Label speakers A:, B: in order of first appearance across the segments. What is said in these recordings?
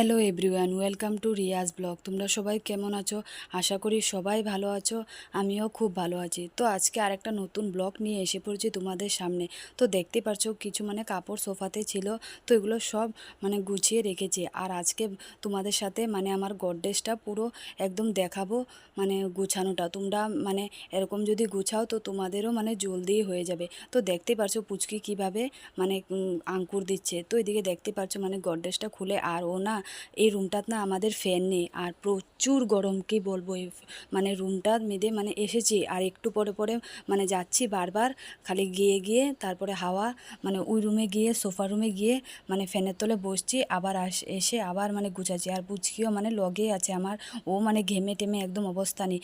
A: Hello everyone, welcome to Riaz blog. তোমরা সবাই কেমন আছো? আশা করি সবাই ভালো আছো। আমিও খুব ভালো আছি। তো আজকে আরেকটা নতুন ব্লগ নিয়ে এসে পড়েছি তোমাদের সামনে। তো দেখতে পাচ্ছ কিছু কাপড় সোফাতে ছিল, তো এগুলো সব গুছিয়ে রেখেছি। আর আজকে তোমাদের সাথে আমার গডরেজটা পুরো একদম দেখাবো, গুছানোটা। তোমরা এরকম যদি গুছাও তো তোমাদেরও জলদি হয়ে যাবে। তো দেখতে পাচ্ছ পুচকি কিভাবে আঙ্কুর দিচ্ছে। তো এদিকে দেখতে পাচ্ছ গডরেজটা খুলে, আর ও না এই রুমটাত না আমাদের ফ্যান নেই, আর প্রচুর গরম, কি বলবো। এই রুমটার মেয়েদে এসেছি, আর একটু পরে পরে যাচ্ছি বারবার, খালি গিয়ে গিয়ে তারপরে হাওয়া ওই রুমে গিয়ে সোফা রুমে গিয়ে ফ্যানের তলে বসছি, আবার এসে আবার গুছাচ্ছি। আর পুচকিও লগেই আছে আমার। ও ঘেমে টেমে একদম অবস্থা নেই।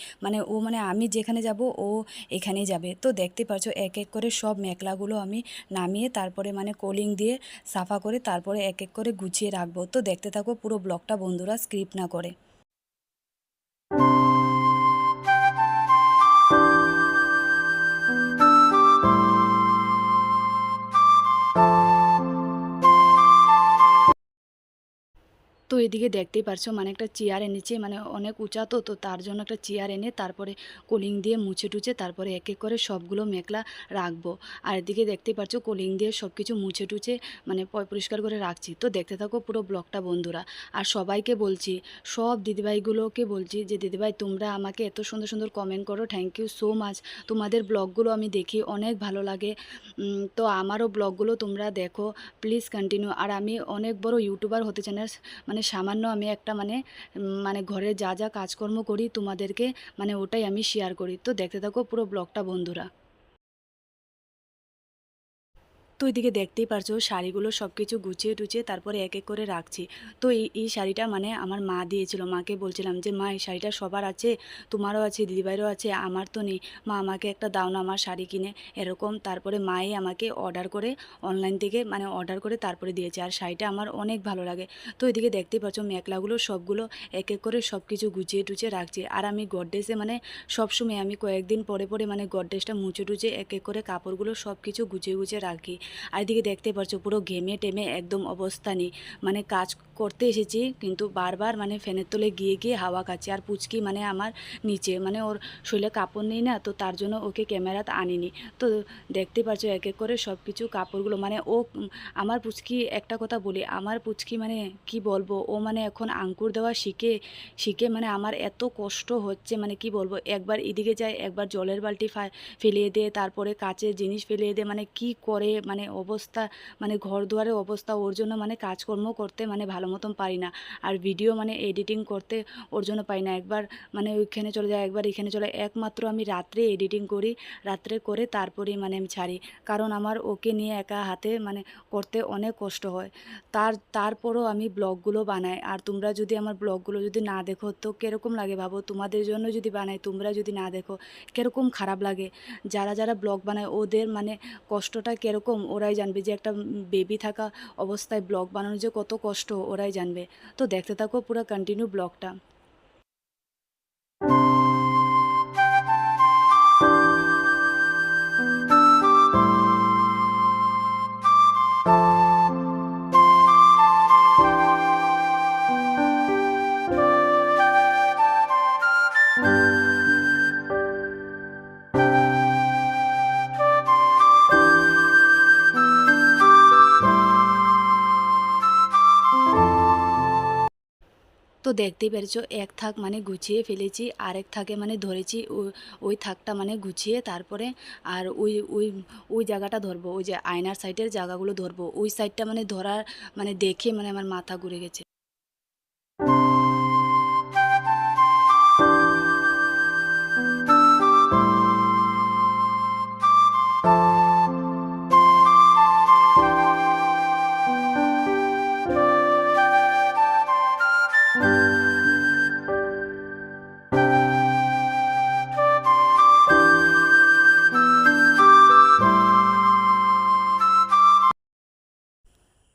A: ও আমি যেখানে যাব ও এখানেই যাবে। তো দেখতে পাচ্ছ এক এক করে সব মেখলাগুলো আমি নামিয়ে তারপরে কোলিং দিয়ে সাফা করে তারপরে এক এক করে গুছিয়ে রাখবো। তো দেখতে থাকো পুরো ব্লগটা বন্ধুরা, স্ক্রিপ্ট না করে। তো এদিকে দেখতেই পারছো একটা চেয়ার এনেছি, অনেক উঁচা, তো তো তার জন্য একটা চেয়ার এনে তারপরে কোলিং দিয়ে মুছে টুছে তারপরে এক এক করে সবগুলো মেখলা রাখবো। আর এদিকে দেখতেই পারছো কোলিং দিয়ে সব কিছু মুছে টুছে পরিষ্কার করে রাখছি। তো দেখতে থাকো পুরো ব্লগটা বন্ধুরা। আর সবাইকে বলছি, সব দিদিভাইগুলোকে বলছি যে দিদিভাই তোমরা আমাকে এত সুন্দর সুন্দর কমেন্ট করো, থ্যাংক ইউ সো মাচ। তোমাদের ব্লগগুলো আমি দেখি, অনেক ভালো লাগে। তো আমারও ব্লগগুলো তোমরা দেখো, প্লিজ কন্টিনিউ। আর আমি অনেক বড় ইউটিউবার হতে চাই না, সামান্য আমি একটা ঘরে যা যা কাজকর্ম করি তোমাদেরকে ওটাই আমি শেয়ার করি। তো দেখতে থাকো পুরো ব্লগটা বন্ধুরা। তো এদিকে দেখতেই পারছো শাড়িগুলো সব কিছু গুছিয়ে টুছিয়ে তারপরে এক এক করে রাখছি। তো এই শাড়িটা আমার মা দিয়েছিল। মাকে বলছিলাম যে মা এই শাড়িটা সবার আছে, তোমারও আছে, দিদিভাইরও আছে, আমার তো নেই, মা আমাকে একটা দাও না আমার শাড়ি কিনে, এরকম। তারপরে মাই আমাকে অর্ডার করে অনলাইন থেকে অর্ডার করে তারপরে দিয়েছে। আর শাড়িটা আমার অনেক ভালো লাগে। তো এদিকে দেখতেই পাচ্ছ মেখলাগুলো সবগুলো এক এক করে সব কিছু গুছিয়ে টুছিয়ে রাখছি। আর আমি গডরেজে সবসময় আমি কয়েকদিন পরে পরে গডরেজটা মুছে টুছে এক এক করে কাপড়গুলো সব কিছু গুছিয়ে গুছিয়ে রাখি। আর এদিকে দেখতে পাচ্ছ পুরো ঘেমে টেমে একদম অবস্থা নেই। কাজ করতে এসেছি কিন্তু বারবার ফ্যানের তলে গিয়ে গিয়ে হাওয়া খাচ্ছে। আর পুচকি আমার নিচে, ওর শরীরে কাপড় নেই না, তো তার জন্য ওকে ক্যামেরাতে আনিনি। তো দেখতে পাচ্ছ এক এক করে সব কিছু কাপড়গুলো ও আমার পুচকি, একটা কথা বলি, আমার পুচকি কি বলবো, ও এখন আঙ্কুর দেওয়া শিখে শিখে আমার এত কষ্ট হচ্ছে, কি বলবো। একবার এদিকে যায়, একবার জলের বালতি ফেলিয়ে দিয়ে, তারপরে কাচের জিনিস ফেলিয়ে দিয়ে, কি করে অবস্থা, ঘর দুয়ারের অবস্থা। ওর জন্য কাজকর্ম করতে ভালো মতন পারি না। আর ভিডিও এডিটিং করতে ওর জন্য পাই না। একবার ওইখানে চলে যায়, একবার এখানে চলে। একমাত্র আমি রাত্রে এডিটিং করি, রাত্রে করে তারপরেই আমি ছাড়ি। কারণ আমার ওকে নিয়ে একা হাতে করতে অনেক কষ্ট হয়। তারপরও আমি ব্লগগুলো বানাই। আর তোমরা যদি আমার ব্লগগুলো যদি না দেখো তো কীরকম লাগে ভাবো। তোমাদের জন্য যদি বানাই, তোমরা যদি না দেখো কীরকম খারাপ লাগে। যারা যারা ব্লগ বানায় ওদের কষ্টটা কীরকম ওরাই জানবে, যে একটা বেবি থাকা অবস্থায় ব্লগ বানানো যে কত কষ্ট ওরাই জানবে। তো দেখতে থাকো পুরো কন্টিনিউ ব্লগটা। তো দেখতেই পেরেছো এক থাক গুছিয়ে ফেলেছি, আরেক থাকে ধরেছি। ওই থাকটা গুছিয়ে তারপরে আর ওই ওই ওই জায়গাটা ধরবো, ওই যে আয়নার সাইডের জায়গাগুলো ধরবো। ওই সাইডটা ধরার দেখে আমার মাথা ঘুরে গেছে।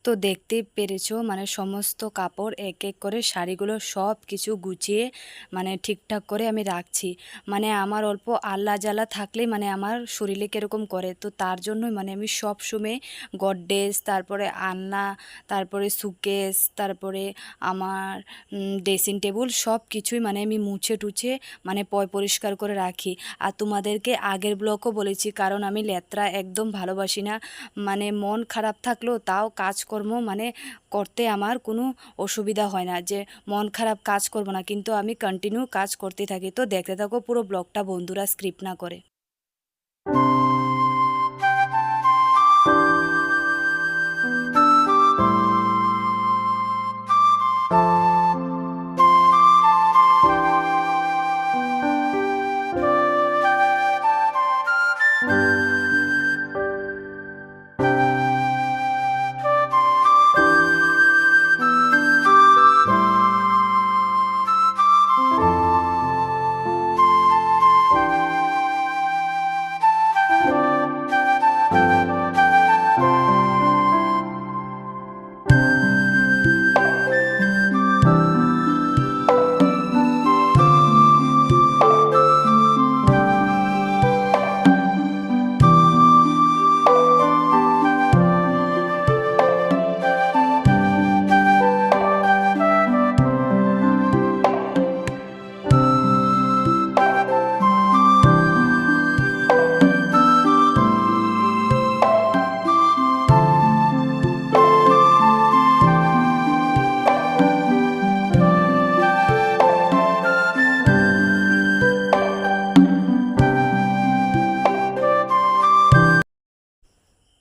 A: তো দেখতেই পেরেছো মানে সমস্ত কাপড় এক এক করে শাড়িগুলো সব কিছু গুছিয়ে মানে ঠিকঠাক করে আমি রাখছি। মানে আমার অল্প আল্লাহ জ্বালা থাকলে মানে আমার শরীরে কিরকম করে, তো তার জন্যই মানে আমি সব সময় গডরেজ, তারপরে আলনা, তারপরে সুকেস, তারপরে আমার ড্রেসিং টেবিল সব কিছুই মানে আমি মুছে টুছে মানে পরিষ্কার করে রাখি। আর তোমাদেরকে আগের ব্লগও বলেছি, কারণ আমি লেত্রা একদম ভালোবাসি না। মানে মন খারাপ থাকলেও তাও কাজকর্ম মানে করতে আমার কোনো অসুবিধা হয় না, যে মন খারাপ কাজ করব না, কিন্তু আমি কন্টিনিউ কাজ করতে থাকি। তো দেখতে থাকো পুরো ব্লগটা বন্ধুরা, স্ক্রিপ্ট না করে।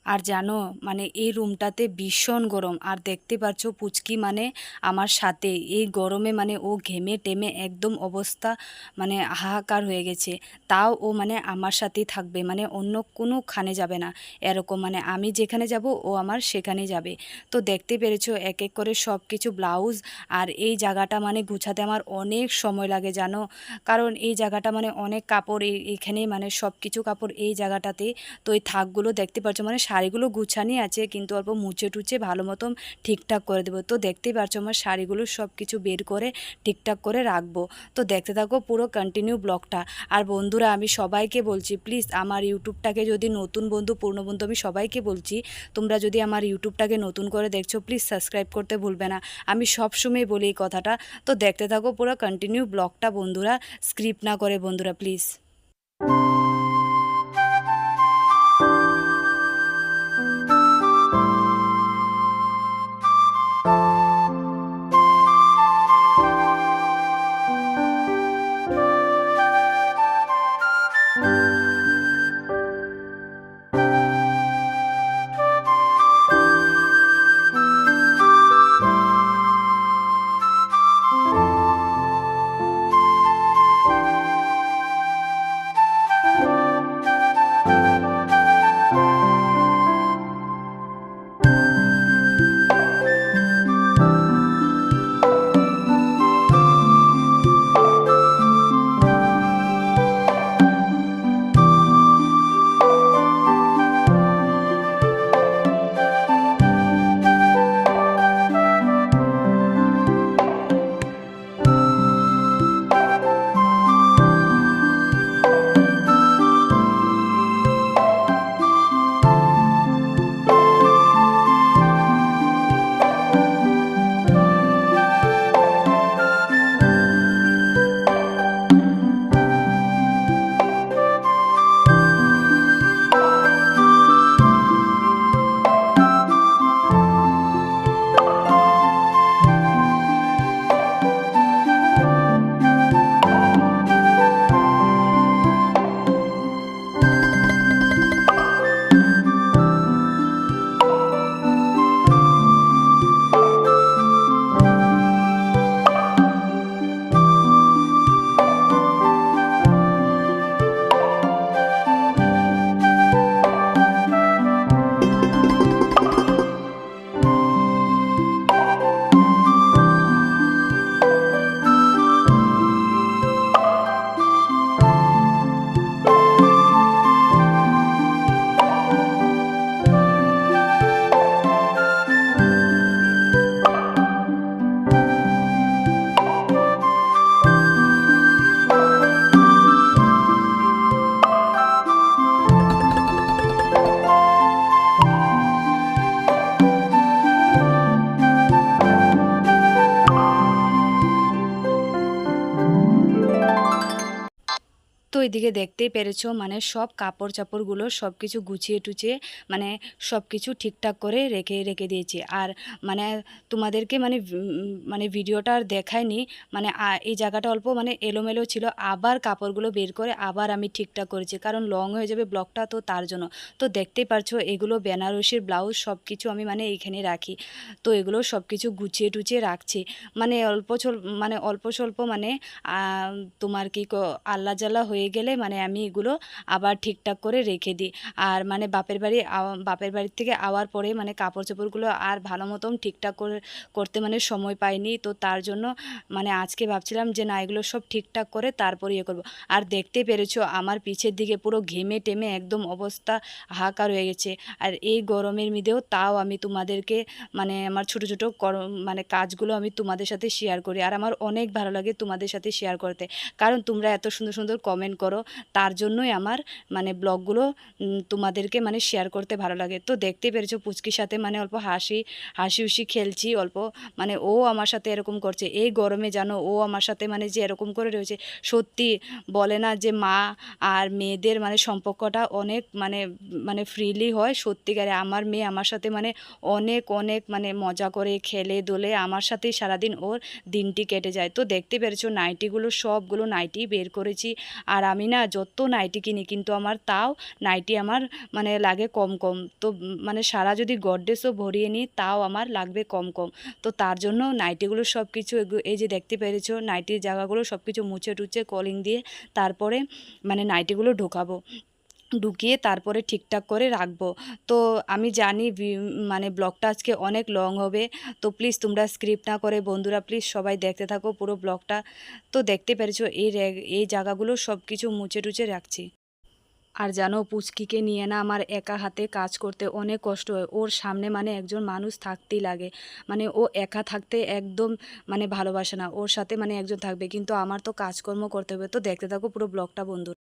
A: আর জানো মানে এই রুমটাতে ভীষণ গরম, আর দেখতে পাচ্ছ পুচকি মানে আমার সাথে এই গরমে মানে ও ঘেমে টেমে একদম অবস্থা মানে হাহাকার হয়ে গেছে। তাও ও মানে আমার সাথেই থাকবে, মানে অন্য কোনো খানে যাবে না, এরকম মানে আমি যেখানে যাব ও আমার সেখানেই যাবে। তো দেখতে পেরেছো এক এক করে সব কিছু ব্লাউজ, আর এই জায়গাটা মানে গুছাতে আমার অনেক সময় লাগে জানো, কারণ এই জায়গাটা মানে অনেক কাপড় এইখানে মানে সব কিছু কাপড় এই জায়গাটাতে। তো এই থাকগুলো দেখতে পাচ্ছ মানে শাড়িগুলো গুছানি আছে, কিন্তু অল্প মুছে টুছে ভালো মতন ঠিকঠাক করে দেবো। তো দেখতেই পাচ্ছ আমার শাড়িগুলো সব কিছু বের করে ঠিকঠাক করে রাখবো। তো দেখতে থাকো পুরো কন্টিনিউ ব্লগটা। আর বন্ধুরা আমি সবাইকে বলছি, প্লিজ আমার ইউটিউবটাকে যদি নতুন বন্ধু পুরনো বন্ধু আমি সবাইকে বলছি, তোমরা যদি আমার ইউটিউবটাকে নতুন করে দেখছো প্লিজ সাবস্ক্রাইব করতে ভুলবে না, আমি সবসময় বলি এই কথাটা। তো দেখতে থাকো পুরো কন্টিনিউ ব্লগটা বন্ধুরা, স্ক্রিপ্ট না করে বন্ধুরা প্লিজ। তো এদিকে দেখতেই পেরেছো মানে সব কাপড় চাপড়গুলো সব কিছু গুছিয়ে টুছিয়ে মানে সব কিছু ঠিকঠাক করে রেখে রেখে দিয়েছি। আর মানে তোমাদেরকে মানে মানে ভিডিওটা আর দেখায়নি, মানে এই জায়গাটা অল্প মানে এলোমেলো ছিল, আবার কাপড়গুলো বের করে আবার আমি ঠিকঠাক করেছি, কারণ লং হয়ে যাবে ব্লগটা, তো তার জন্য। তো দেখতেই পারছো এগুলো বেনারসির ব্লাউজ সব কিছু আমি মানে এইখানে রাখি। তো এগুলো সব কিছু গুছিয়ে টুছিয়ে রাখছি, মানে অল্প স্বল্প মানে আহ, তোমার কি আল্লাহ জ্বালা হয়ে গেলে মানে আমি এগুলো আবার ঠিকঠাক করে রেখে দিই। আর মানে বাপের বাড়ির থেকে আওয়ার পরে মানে কাপড় চোপড়গুলো আর ভালো মতন ঠিকঠাক করে করতে মানে সময় পাইনি, তো তার জন্য মানে আজকে ভাবছিলাম যে না এগুলো সব ঠিকঠাক করে তারপর ইয়ে করবো। আর দেখতে পেরেছো আমার পিছের দিকে পুরো ঘেমে টেমে একদম অবস্থা হাহাকার হয়ে গেছে। আর এই গরমের মধ্যেও তাও আমি তোমাদেরকে মানে আমার ছোট ছোট মানে কাজগুলো আমি তোমাদের সাথে শেয়ার করি, আর আমার অনেক ভালো লাগে তোমাদের সাথে শেয়ার করতে, কারণ তোমরা এত সুন্দর সুন্দর কমেন্ট করো, তার জন্যই আমার মানে ব্লগগুলো তোমাদেরকে মানে শেয়ার করতে ভালো লাগে। তো দেখতেই পেরেছো পুচকির সাথে মানে অল্প হাসি হাসি হুসি খেলছি অল্প, মানে ও আমার সাথে এরকম করছে এই গরমে, জানো ও আমার সাথে মানে যে এরকম করে রয়েছে, সত্যি বলে না যে মা আর মেয়েদের মানে সম্পর্কটা অনেক মানে মানে ফ্রিলি হয়, সত্যিকারে আমার মেয়ে আমার সাথে মানে অনেক অনেক মানে মজা করে খেলে দোলে আমার সাথেই সারাদিন ওর দিনটি কেটে যায়। তো দেখতে পেরেছো নাইটিগুলো সবগুলো নাইটি বের করেছি, আর আমি না যত নাইটি কিনি কিন্তু আমার তাও নাইটি আমার মানে লাগে কম কম, তো মানে সারা যদি গডরেজও ভরিয়ে নিই তাও আমার লাগবে কম কম। তো তার জন্য নাইটিগুলো সব কিছু এই যে দেখতে পেরেছো নাইটির জায়গাগুলো সব কিছু মুছে টুছে কলিং দিয়ে তারপরে মানে নাইটিগুলো ঢোকাবো, ঢুকিয়ে তারপরে ঠিকঠাক করে রাখবো। তো আমি জানি মানে ব্লগটা আজকে অনেক লং হবে, তো প্লিজ তোমরা স্ক্রিপ্ট না করে বন্ধুরা প্লিজ সবাই দেখতে থাকো পুরো ব্লগটা। তো দেখতে পেরেছো এই জায়গাগুলো সব কিছু মুছে টুছে রাখছি। আর জানো পুচকিকে নিয়ে না আমার একা হাতে কাজ করতে অনেক কষ্ট হয়, ওর সামনে মানে একজন মানুষ থাকতেই লাগে, মানে ও একা থাকতে একদম মানে ভালোবাসে না, ওর সাথে মানে একজন থাকবে, কিন্তু আমার তো কাজকর্ম করতে হবে। তো দেখতে থাকো পুরো ব্লগটা বন্ধু।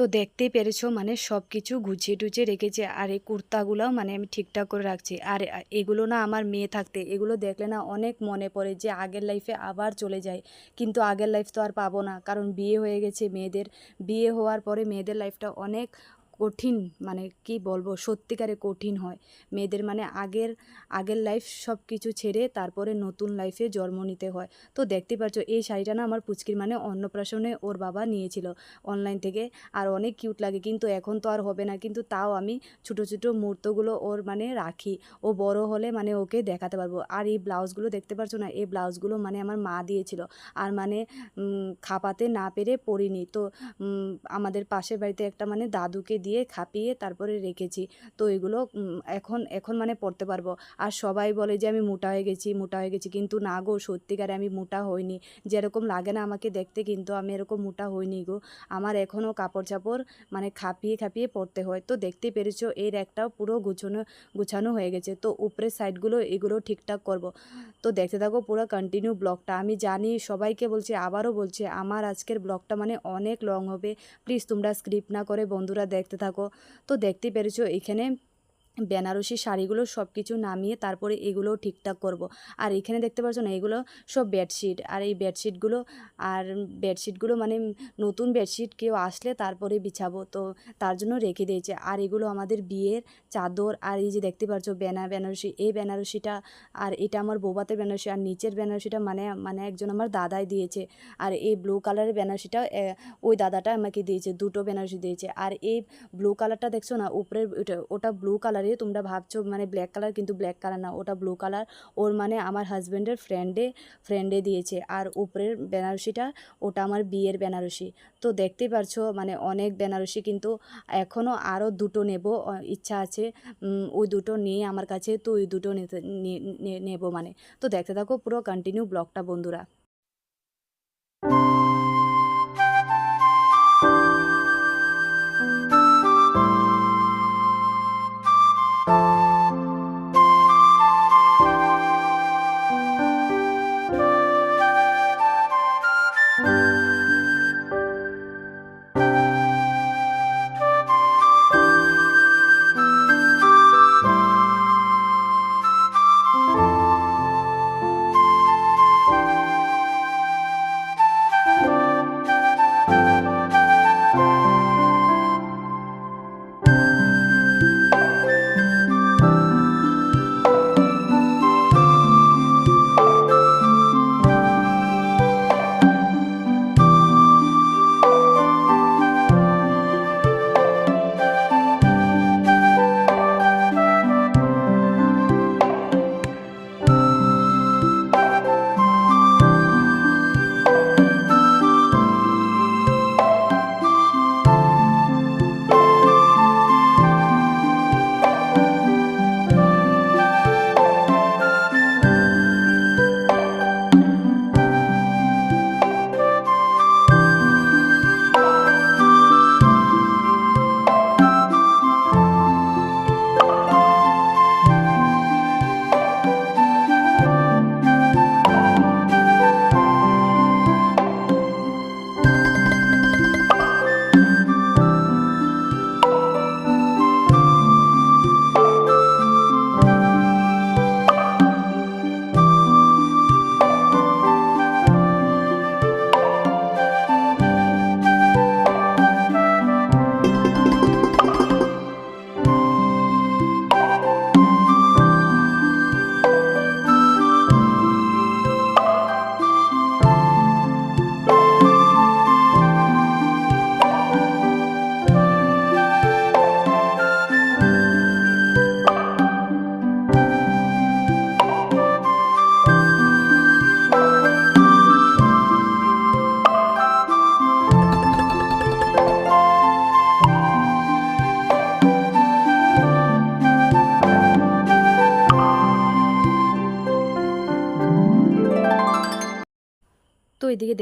A: তো দেখতেই পেরেছো মানে সব কিছু গুছিয়ে টুছিয়ে রেখেছি। আর এই কুর্তাগুলোও মানে আমি ঠিকঠাক করে রাখছি। আর এগুলো না আমার মেয়ে থাকতে এগুলো দেখলে না অনেক মনে পড়ে যে আগের লাইফে আবার চলে যাই। কিন্তু আগের লাইফ তো আর পাবো না, কারণ বিয়ে হয়ে গেছে মেয়েদের। বিয়ে হওয়ার পরে মেয়েদের লাইফটা অনেক কঠিন, মানে কি বলবো, সত্যিকারে কঠিন হয় মেয়েদের। মানে আগের লাইফ সব কিছু ছেড়ে তারপরে নতুন লাইফে জন্ম নিতে হয়। তো দেখতে পাচ্ছ এই শাড়িটা না আমার পুচকির মানে অন্নপ্রাশনে ওর বাবা নিয়েছিল অনলাইন থেকে। আর অনেক কিউট লাগে, কিন্তু এখন তো আর হবে না, কিন্তু তাও আমি ছোটো ছোটো মুহূর্তগুলো ওর মানে রাখি। ও বড় হলে মানে ওকে দেখাতে পারবো। আর এই ব্লাউজগুলো দেখতে পাচ্ছ না, এই ব্লাউজগুলো মানে আমার মা দিয়েছিল। আর মানে খাপাতে না পেরে পরিনি তো। আমাদের পাশের বাড়িতে একটা মানে দাদুকে দিয়ে খাপিয়ে তারপরে রেখেছি। তো এগুলো এখন এখন মানে পরতে পারবো। আর সবাই বলে যে আমি মোটা হয়ে গেছি, মোটা হয়ে গেছি, কিন্তু না গো, সত্যিকারে আমি মোটা হইনি। যেরকম লাগে না আমাকে দেখতে, কিন্তু আমি এরকম মোটা হইনি গো। আমার এখনও কাপড় চাপড় মানে খাপিয়ে খাপিয়ে পরতে হয়। তো দেখতেই পেরেছো এর একটাও পুরো গুছানো হয়ে গেছে। তো উপরের সাইডগুলো এগুলো ঠিকঠাক করব। তো দেখতে থাকো পুরো কন্টিনিউ ব্লগটা। আমি জানি সবাইকে বলছি, আবারও বলছি, আমার আজকের ব্লগটা মানে অনেক লং হবে। প্লিজ তোমরা স্ক্রিপ্ট না করে বন্ধুরা দেখতে থাকো। তো দেখতেই পেরেছো এখানে বেনারসি শাড়িগুলো সব কিছু নামিয়ে তারপরে এগুলোও ঠিকঠাক করব। আর এখানে দেখতে পাচ্ছ না, এগুলো সব বেডশিট। আর এই বেডশিটগুলো মানে নতুন বেডশিট কেউ আসলে তারপরে বিছাবো, তো তার জন্য রেখে দিয়েছে। আর এগুলো আমাদের বিয়ের চাদর। আর এই যে দেখতে পাচ্ছ বেনারসি, এই বেনারসিটা, আর এটা আমার বৌভাতের বেনারসি। আর নিচের বেনারসিটা মানে মানে একজন আমার দাদাই দিয়েছে। আর এই ব্লু কালারের বেনারসিটা ওই দাদাটা আমাকে দিয়েছে, দুটো বেনারসি দিয়েছে। আর এই ব্লু কালারটা দেখছো না উপরের, ওটা ব্লু কালারে, তোমরা ভাবছো মানে ব্ল্যাক কালার, কিন্তু ব্ল্যাক কালার না, ওটা ব্লু কালার। ওর মানে আমার হাজব্যান্ডের ফ্রেন্ডে দিয়েছে। আর উপরের বেনারসিটা ওটা আমার বিয়ের বেনারসি। তো দেখতেই পারছো মানে অনেক বেনারসি, কিন্তু এখনও আরও দুটো নেব ইচ্ছা আছে। ওই দুটো নিয়ে আমার কাছে, তো ওই দুটো নেব মানে। তো দেখতে থাকো পুরো কন্টিনিউ ব্লগটা বন্ধুরা।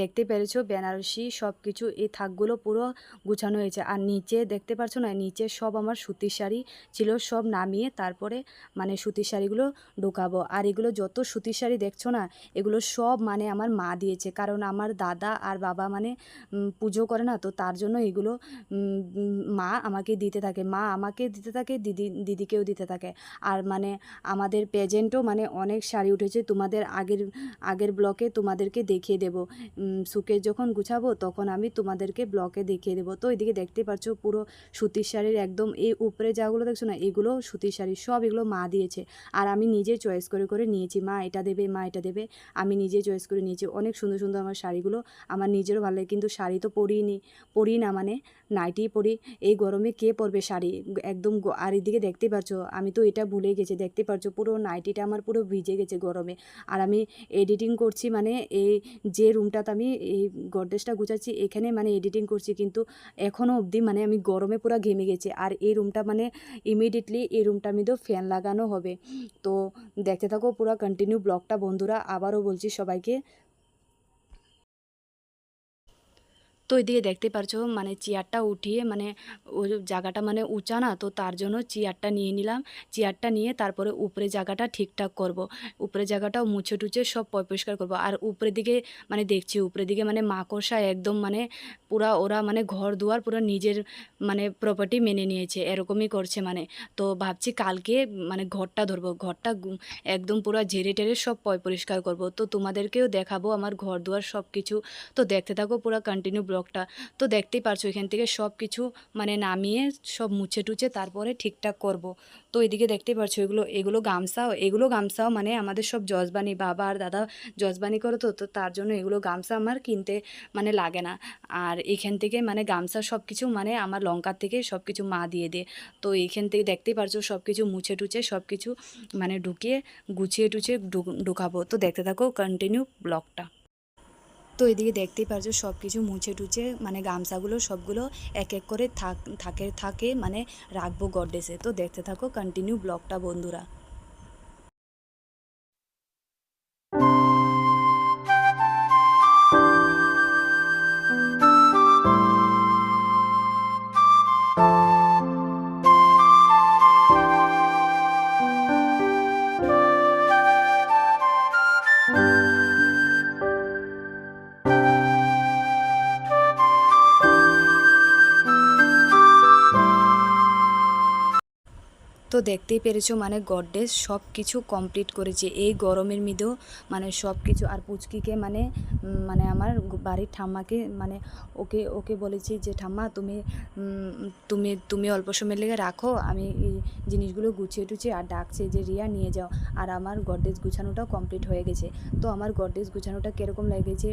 A: দেখতে পেরেছো বেনারসি সব কিছু এই থাকগুলো পুরো গুছানো হয়েছে। আর নিচে দেখতে পারছো না, নিচে সব আমার সুতির শাড়ি ছিল, সব নামিয়ে তারপরে মানে সুতির শাড়িগুলো ঢোকাবো। আর এগুলো যত সুতির শাড়ি দেখছো না, এগুলো সব মানে আমার মা দিয়েছে, কারণ আমার দাদা আর বাবা মানে পুজো করে না, তো তার জন্য এগুলো মা আমাকে দিতে থাকে, মা আমাকে দিতে থাকে, দিদিকেও দিতে থাকে। আর মানে আমাদের প্রেজেন্টও মানে অনেক শাড়ি উঠেছে, তোমাদের আগের আগের ব্লকে তোমাদেরকে দেখিয়ে দেবো। সুকেস যখন গুছাবো তখন আমি তোমাদেরকে ব্লকে দেখিয়ে দেবো। তো এদিকে দেখতে পাচ্ছ পুরো সুতির শাড়ির একদম এই উপরে যাগুলো দেখছো না, এগুলো সুতির শাড়ি, সব এগুলো মা দিয়েছে। আর আমি নিজে চয়েস করে করে নিয়েছি, মা এটা দেবে, মা এটা দেবে, আমি নিজে চয়েস করে নিয়েছি। অনেক সুন্দর সুন্দর আমার শাড়িগুলো, আমার নিজেরও ভালো লাগে, কিন্তু শাড়ি তো পরি না, মানে নাইটি পরি। এই গরমে কে পরবে শাড়ি একদম। আর এদিকে দেখতে পাচ্ছ আমি তো এটা ভুলে গেছি, দেখতে পাচ্ছ পুরো নাইটিটা আমার পুরো ভিজে গেছে গরমে। আর আমি এডিটিং করছি, মানে এই যে রুমটাতে আমি এই গডরেজটা গুছাচ্ছি এখানে মানে এডিটিং করছি, কিন্তু এখনও অবধি মানে আমি গরমে পুরো ঘেমে গেছি। আর এই রুমটা মানে ইমিডিয়েটলি এই রুমটার মধ্যেও ফ্যান লাগানো হবে। তো দেখতে থাকো পুরো কন্টিনিউ ব্লগটা বন্ধুরা। আবারও বলছি সবাইকে। তো এদিকে দেখতে পারছো মানে চেয়ারটা উঠিয়ে মানে ওই জায়গাটা মানে উঁচা না, তো তার জন্য চেয়ারটা নিয়ে নিলাম। চেয়ারটা নিয়ে তারপরে উপরে জায়গাটা ঠিকঠাক করব, উপরে জায়গাটাও মুছে টুছে সব পরিষ্কার করব। আর উপরের দিকে মানে দেখছি উপরের দিকে মানে মাকড়সা একদম মানে পুরা, ওরা মানে ঘর দুয়ার পুরো নিজের মানে প্রপার্টি মেনে নিয়েছে, এরকমই করছে মানে। তো ভাবছি কালকে মানে ঘরটা ধরবো, ঘরটা একদম পুরো ঝেড়ে টেরে সব পরিষ্কার করব। তো তোমাদেরকেও দেখাবো আমার ঘর দুয়ার সব কিছু। তো দেখতে থাকো পুরো কন্টিনিউ ব্লগটা। তো দেখতেই পারছো এখান থেকে সব কিছু মানে নামিয়ে সব মুছে টুছে তারপরে ঠিকঠাক করব। তো এদিকে দেখতেই পারছো এগুলো গামছাও মানে আমাদের সব জজবানি, বাবা আর দাদা জজবানি করো, তো তো তার জন্য এগুলো গামছা আমার কিনতে মানে লাগে না। আর এখান থেকে মানে গামছা সব কিছু মানে আমার লঙ্কার থেকে সব কিছু মা দিয়ে দেয়। তো এইখান থেকে দেখতেই পারছো সব কিছু মুছে টুছে সব কিছু মানে ঢুকিয়ে গুছিয়ে টুছিয়ে ঢুকাবো। তো দেখতে থাকো কন্টিনিউ ব্লগটা। তো এদিকে দেখতেই পারছো সব কিছু মুছে টুছে মানে গামছাগুলো সবগুলো এক এক করে থাকে মানে রাখবো গডরেজে। তো দেখতে থাকো কন্টিনিউ ব্লগটা বন্ধুরা। তো দেখতেই পেরেছো মানে গডরেজ সব কিছু কমপ্লিট করেছে এই গরমের মধ্যেও, মানে সব কিছু। আর পুচকিকে মানে মানে আমার বাড়ির ঠাম্মাকে মানে ওকে ওকে বলেছি যে ঠাম্মা তুমি তুমি অল্প সময় লেগে রাখো, আমি এই জিনিসগুলো গুছিয়ে টুছিয়ে। আর ডাকছে যে রিয়া নিয়ে যাও। আর আমার গডরেজ গুছানোটাও কমপ্লিট হয়ে গেছে। তো আমার গডরেজ গুছানোটা কীরকম লেগেছে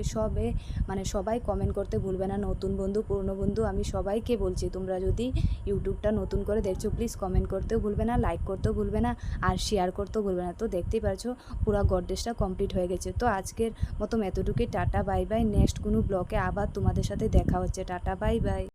A: মানে সবাই কমেন্ট করতে ভুলবে না, নতুন বন্ধু পুরনো বন্ধু আমি সবাইকে বলছি, তোমরা যদি ইউটিউবটা নতুন করে দেখছো প্লিজ কমেন্ট করতেও ভুলবে না, লাইক করতেও ভুলবে না, আর শেয়ার করতেও ভুলবে না। তো দেখতেই পারছো পুরো গডরেজটা কমপ্লিট হয়ে গেছে। তো আজকের মতো এতটুকুই, টাটা বাই বাই। নেক্সট কোনো ব্লগে আবার তোমাদের সাথে দেখা হচ্ছে, টাটা বাই বাই।